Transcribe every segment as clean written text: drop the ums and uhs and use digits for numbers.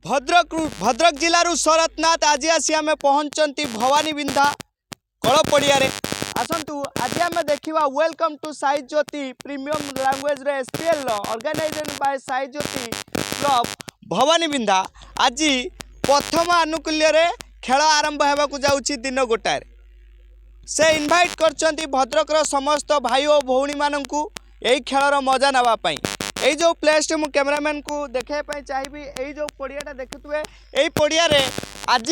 भद्रक जिलूर शरतनाथ आज आसी आम पहुंचती भवानी बिंधा कल पड़िया आसतु आज आम देखा welcome to Sai Jyoti premium language SPL organisation by Sai Jyoti club भवानी बिंधा आज प्रथम आनुकूल्य खेल आरंभ होगा जाऊँगी दिन गोटाए से इनभाइट कर भद्रक समस्त भाई और भौणी मानू यही खेलर मजा नापी यही जो प्लेस मु कैमरामैन को देखापी चाहिए यही जो पड़ियाटा देखुए यही पड़िया आज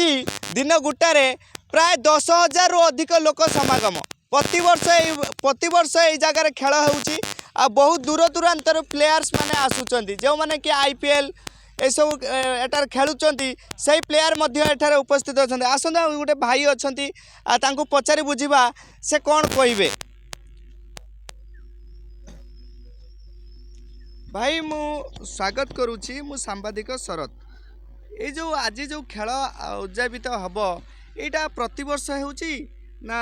दिन गोटारे प्राय 10,000 रु अधिक लोक समागम प्रति वर्ष यही जगार खेल हो बहुत दूर दूरांतर प्लेयर्स माने आसुचंदी जो माने कि आईपीएल ये सब एटार खेलुचंती सही प्लेयर एठार उपस्थित अच्छा आसत गोटे भाई अच्छा पचारि बुझा से कौन कहे भाई मु स्वागत करुच्ची मु सांबादिक शरत ये जो आज जो खेल उद्यापित हम यहाँ प्रति वर्ष ना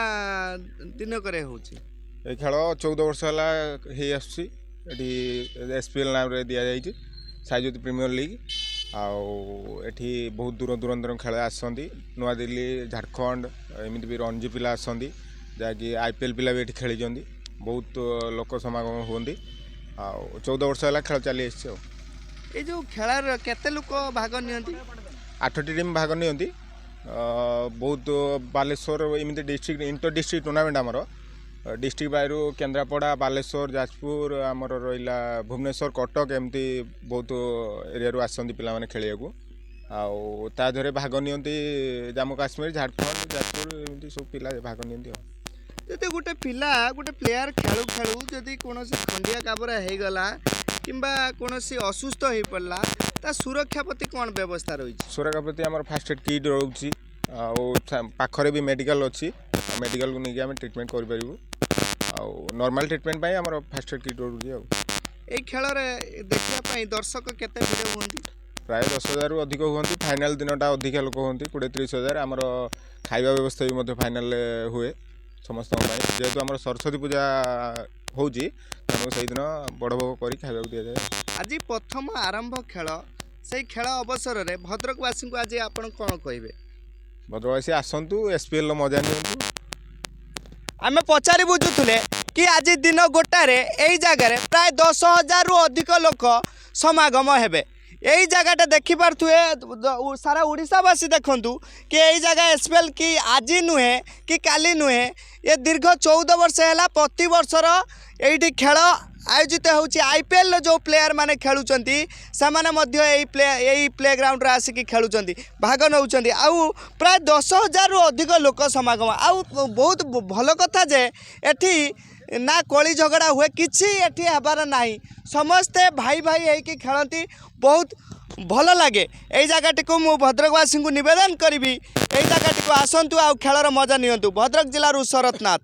दिनक ये खेल 14 वर्ष है एसपीएल नाम रे दिया जाइए साई ज्योति प्रीमियर लीग आठी बहुत दूर दूरांतर खेल आसती नुआ दिल्ली झारखंड एमती भी रणजी पिला आसती जहाँकि आईपीएल पिला भी ये खेली बहुत लोक समागम होती 14 वर्ष है खेल चली ये जो खेलार केते लोक भाग नियंती 8टी टीम भाग नियंती बहुत बालेश्वर एमती डिस्ट्रिक्ट इंटर डिस्ट्रिक्ट टूर्नामेंट आमर डिस्ट्रिक्ट बायरु केन्द्रापड़ा बालेश्वर जाजपुर आमर रहा भुवनेश्वर कटक एमती बहुत एरिया आसती पिला खेलिया को भाग नियंती जम्मू काश्मीर झारखंड जाजपुर एमती सब पिला भाग नियंती जदि गोटे पिला गोटे प्लेयर खेलु खेलु जदि कौन खंडिया काबरा हो गला किंबा कौन असुस्थ हो पड़ला ता सुरक्षा प्रति कौन व्यवस्था रही सुरक्षा प्रति आम फास्ट एड किट रोचे पाखरे भी मेडिकल अच्छी मेडिकल को लेकिन आम ट्रिटमेंट करूँ नॉर्मल ट्रिटमेंट आम फास्ट एड किट रोचे ये खेल देखा दर्शक केते भिड़ हुंती प्राय 10,000 रु अधिक हुंती फाइनल दिनटा अधिक लोक हुंती 20-30,000 आमर खाଇବା व्यवस्था भी फाइनल हुए समस्त जेहेतु आम सरस्वती पूजा हो तेणु से दिन बड़ भोग कर खावा दि जाए आज प्रथम आरंभ खेल से खेल अवसर में भद्रकवासी को आज आप कौन कहे भद्रकवासी आसतु एसपीएल मजा नि आम पचारि बुझुले कि आज दिन गोटारे यही जगार प्राय 10,000 रु अधिक लोक समागम हेबे यही जगहटा देखिपे सारा ओडावासी देखूँ कि यही जगह एसपीएल कि आज नुहे कि काली नुहे ये दीर्घ 14 वर्ष है प्रति वर्षर ये खेल आयोजित होची आईपीएल जो प्लेयर माने खेलुचंती से यही प्ले ग्राउंड रे आसिक खेलुचंती भाग नौचंती आउ प्राय 10,000 रु अधिक लोक समागम आउ बहुत भल कथा जे एठी ना कली झगड़ा हुए किसी एठी हबार नाही समस्ते भाई भाई होइकी खेलती बहुत भल लगे यही जगह को मु भद्रकवासी को निवेदन करी यही जगह को आसतु आ खेलर मजा नियंतु भद्रक जिलूर शरतनाथ।